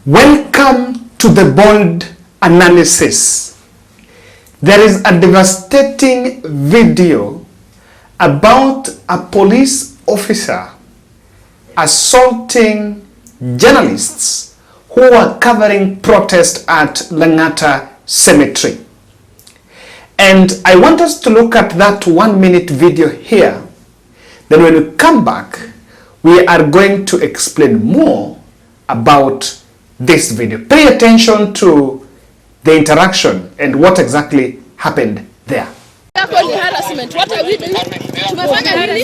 Welcome to the bold analysis. There is a devastating video about a police officer assaulting journalists who were covering protest at Lang'ata Cemetery. And I want us to look at that 1-minute video here. Then when we come back, we are going to explain more about this video. Pay attention to the interaction and what exactly happened there. Harassment. What are we doing? Tumefanya nini?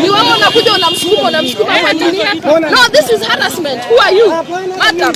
Ni wewe unakuja unamsukuma kwa nini? No, this is harassment. Who are you? Madam.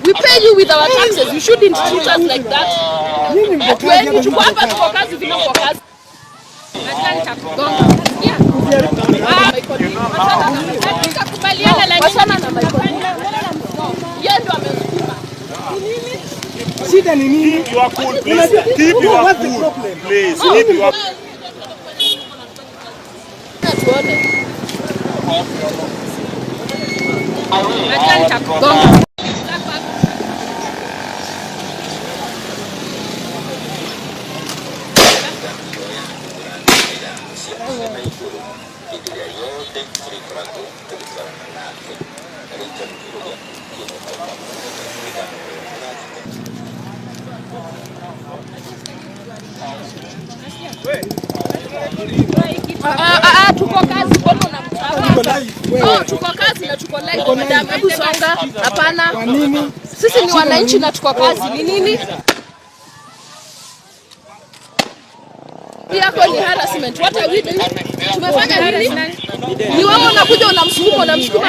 We pay you with our taxes. You shouldn't treat us like that. When tuko hapa tuko kazi vile kwa kazi. Nataka kugonga. Yeah. Kubaliana na wasana na Michael. Yeye ndo amesukuma. Shida ni nini? You are cool, please. Keep your cool, please. Keep your tuko kazi mbona unamtaka? No, tuko kazi na tuko live madam. Hebu songa. Hapana. Kwa nini? Sisi ni wananchi na tuko kazi. Ni nini? Yako ni harassment. What are we doing? Tumefanya nini? Ni wewe unakuja unamsukuma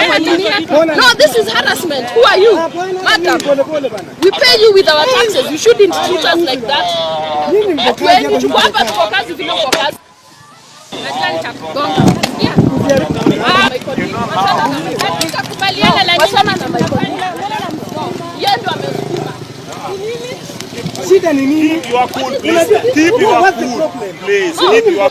kwa nini? No, this is harassment. Who are you? Madam. We pay you with our taxes. You shouldn't treat us like that. When tuko hapa tuko kazi vile kwa kazi. Nataka kugonga. Yeah. Kubaliana na wasana na Michael. Yeye ndo amesukuma. Shida ni nini? You are cool, please. Keep your cool, please. Keep your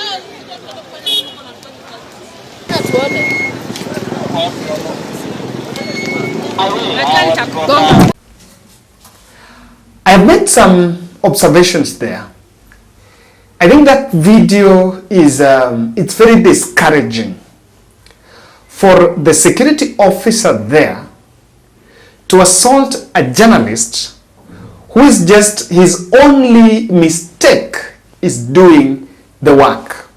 I have made some observations there. I think that video is it's very discouraging for the security officer there to assault a journalist who is just his only mistake is doing the work.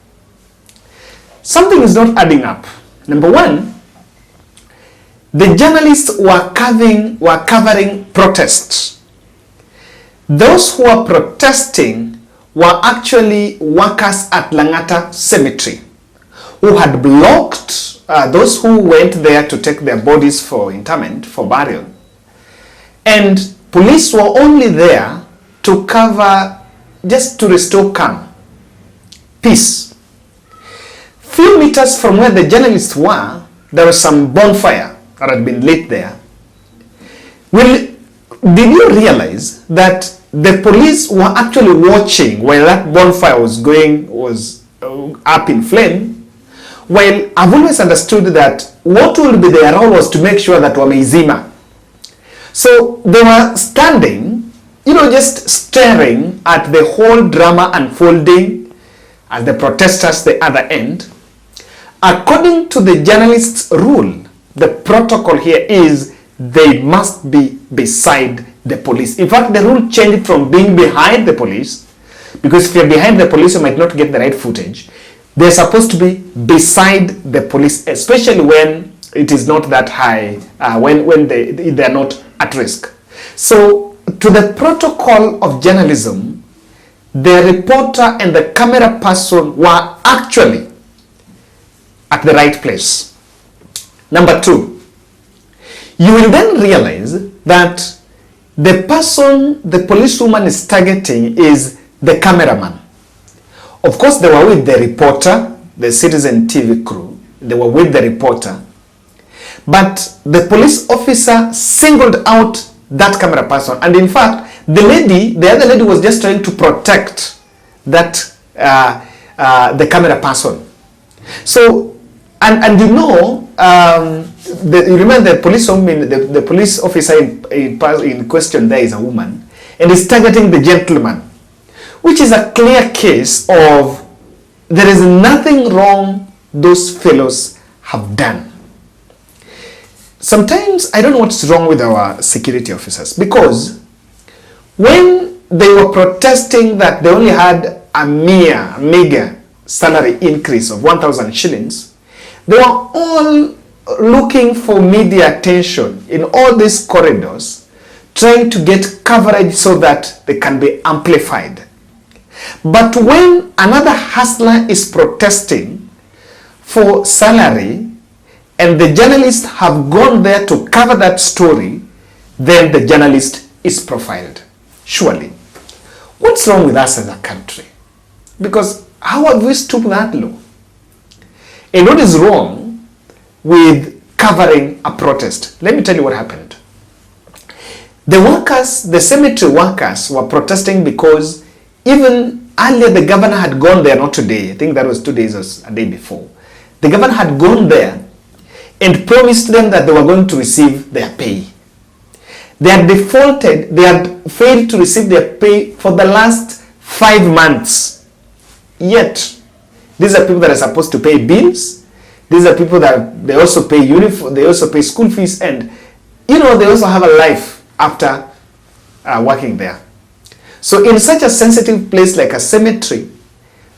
Something is not adding up. Number one, the journalists were covering protests. Those who were protesting were actually workers at Lang'ata Cemetery who had blocked those who went there to take their bodies for interment, for burial. And police were only there to cover, just to restore calm, peace. Few meters from where the journalists were, there was some bonfire that had been lit there. Did you realize that the police were actually watching while that bonfire was up in flame? While I've always understood that what will be their role was to make sure that wameizima. So they were standing, just staring at the whole drama unfolding as the protesters the other end. According to the journalists' rule, the protocol here is they must be beside the police. In fact, the rule changed from being behind the police, because if you're behind the police, you might not get the right footage. They're supposed to be beside the police, especially when it is not that high, when they're not at risk. So, to the protocol of journalism, the reporter and the camera person were actually at the right place. Number two, you will then realize that the person the policewoman is targeting is the cameraman. Of course, they were with the reporter, the Citizen TV crew. They were with the reporter. But the police officer singled out that camera person. And in fact, the other lady was just trying to protect that, the camera person. So, and you remember the police woman, the police officer in question there is a woman, and is targeting the gentleman, which is a clear case of there is nothing wrong those fellows have done. Sometimes I don't know what's wrong with our security officers, because when they were protesting that they only had a meager salary increase of 1,000 shillings, they were all looking for media attention in all these corridors, trying to get coverage so that they can be amplified. But when another hustler is protesting for salary and the journalists have gone there to cover that story, then the journalist is profiled. Surely, what's wrong with us as a country? Because how have we stooped that low? And what is wrong with covering a protest? Let me tell you what happened. The workers, the cemetery workers, were protesting because even earlier the governor had gone there, not today, I think that was 2 days or a day before. The governor had gone there and promised them that they were going to receive their pay. They had defaulted, they had failed to receive their pay for the last 5 months. Yet, these are people that are supposed to pay bills. These are people that they also pay uniform, they also pay school fees, and they also have a life after working there. So in such a sensitive place like a cemetery,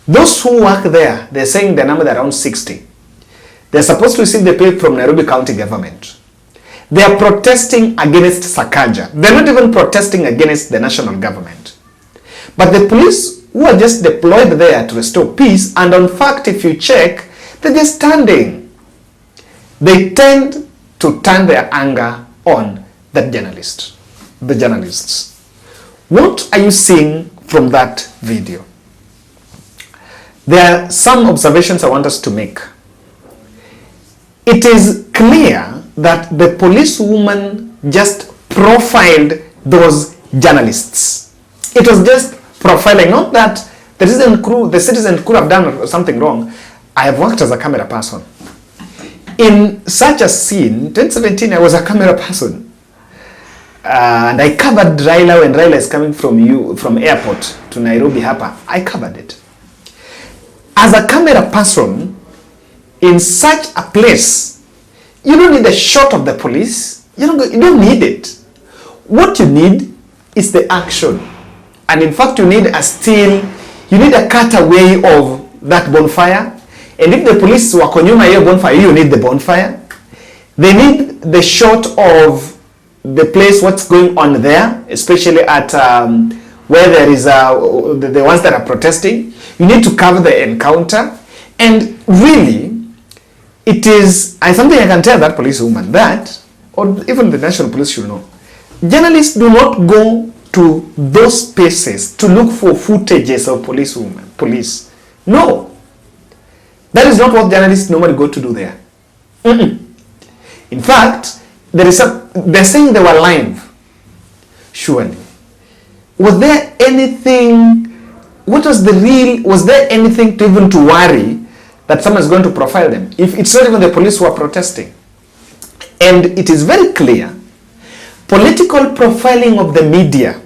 those who work there, they're saying the number around 60. They're supposed to receive the pay from Nairobi County government. They are protesting against Sakaja. They're not even protesting against the national government. But the police who are just deployed there to restore peace, and in fact, if you check, they're just standing. They tend to turn their anger on the journalists. What are you seeing from that video? There are some observations I want us to make. It is clear that the policewoman just profiled those journalists. It was just profiling, not that the citizen could have done something wrong. I have worked as a camera person. In such a scene, 2017, I was a camera person. And I covered Raila when Raila is coming from airport to Nairobi hapa. I covered it. As a camera person, in such a place, you don't need a shot of the police. You don't need it. What you need is the action. And in fact, you need a still, you need a cutaway of that bonfire. And if the police were nyuma hiyo bonfire, you need the bonfire. They need the shot of the place, what's going on there, especially at where there is the ones that are protesting. You need to cover the encounter. And really, it is something I can tell that policewoman that, or even the national police should know, journalists do not go to those spaces to look for footages of police. No. That is not what journalists normally go to do there. In fact, they're saying they were live. Surely. Was there anything, was there anything to worry that someone is going to profile them? If it's not even the police who are protesting. And it is very clear, political profiling of the media.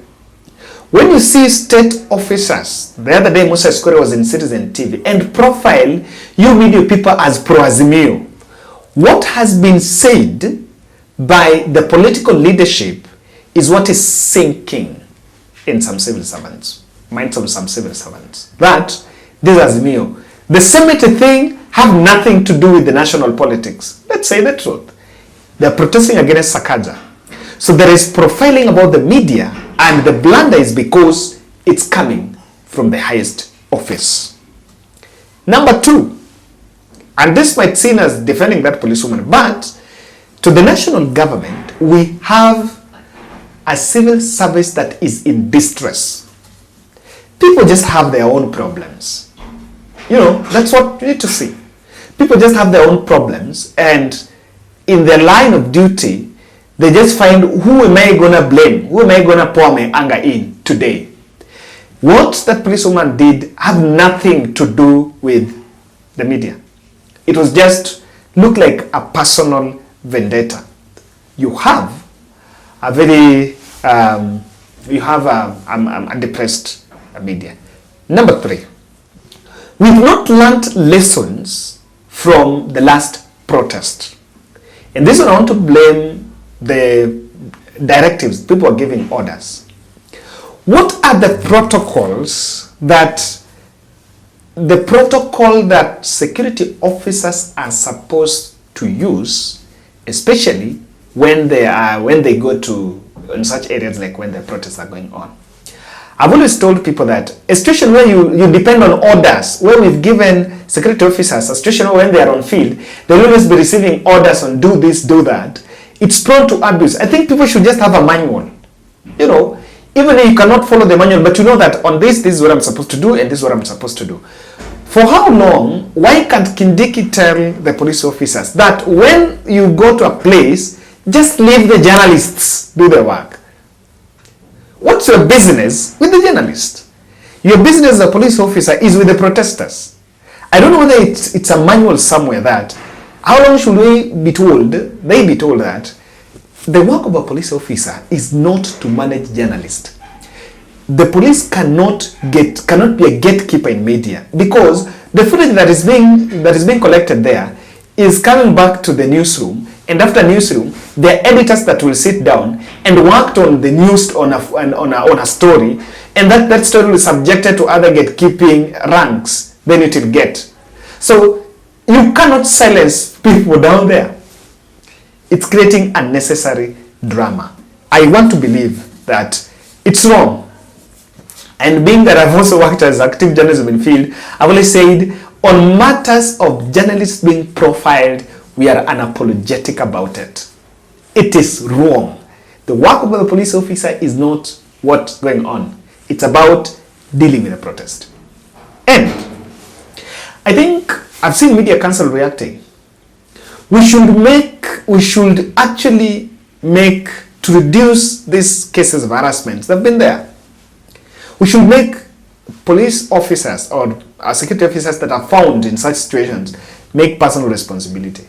When you see state officers, the other day Musa Esquire was in Citizen TV, and profile you media people as pro-Azimio. What has been said by the political leadership is what is sinking in some civil servants, minds of some civil servants. That this Azimio, the cemetery thing have nothing to do with the national politics. Let's say the truth. They're protesting against Sakaja. So there is profiling about the media, and the blunder is because it's coming from the highest office. Number two, and this might seem as defending that policewoman, but to the national government, we have a civil service that is in distress. People just have their own problems. That's what you need to see. People just have their own problems, and in their line of duty, they just find, who am I gonna blame? Who am I gonna pour my anger in today? What that policewoman did have nothing to do with the media. It was just looked like a personal vendetta. You have a very, you have a depressed media. Number 3, we've not learned lessons from the last protest. And this one I want to blame the directives, people are giving orders. What are the protocols that security officers are supposed to use, especially when they go to in such areas like when the protests are going on? I've always told people that a situation where you depend on orders, where we've given security officers a situation where when they are on field, they'll always be receiving orders on do this, do that. It's prone to abuse. I think people should just have a manual. You know, even if you cannot follow the manual, but you know that on this is what I'm supposed to do and this is what I'm supposed to do. For how long? Why can't Kindiki tell the police officers that when you go to a place, just leave the journalists do the work? What's your business with the journalist? Your business as a police officer is with the protesters. I don't know whether it's a manual somewhere that, how long should they be told that the work of a police officer is not to manage journalists. The police cannot be a gatekeeper in media, because the footage that is being collected there is coming back to the newsroom, and after newsroom, there are editors that will sit down and worked on the news on a story, and that story will be subjected to other gatekeeping ranks. Then it will get. So you cannot silence people down there. It's creating unnecessary drama. I want to believe that it's wrong. And being that I've also worked as active journalism in field, I've always said on matters of journalists being profiled, we are unapologetic about it. It is wrong. The work of the police officer is not what's going on. It's about dealing with the protest. And I think I've seen media council reacting. We should actually make, to reduce these cases of harassment that have been there, we should make police officers or security officers that are found in such situations make personal responsibility.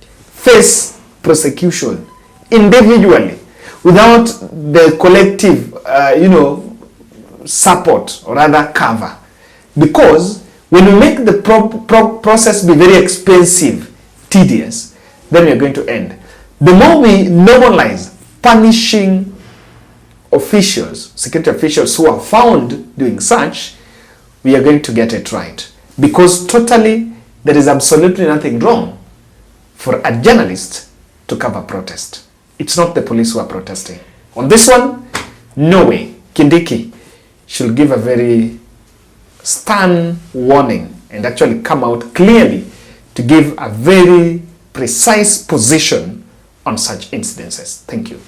Face prosecution individually without the collective, support or rather cover. Because when we make the process be very expensive, tedious, then we're going to end. The more we normalize punishing officials, security officials who are found doing such, we are going to get it right. Because totally, there is absolutely nothing wrong for a journalist to cover protest. It's not the police who are protesting. On this one, no way. Kindiki should give a very stern warning and actually come out clearly to give a very precise position on such incidences. Thank you.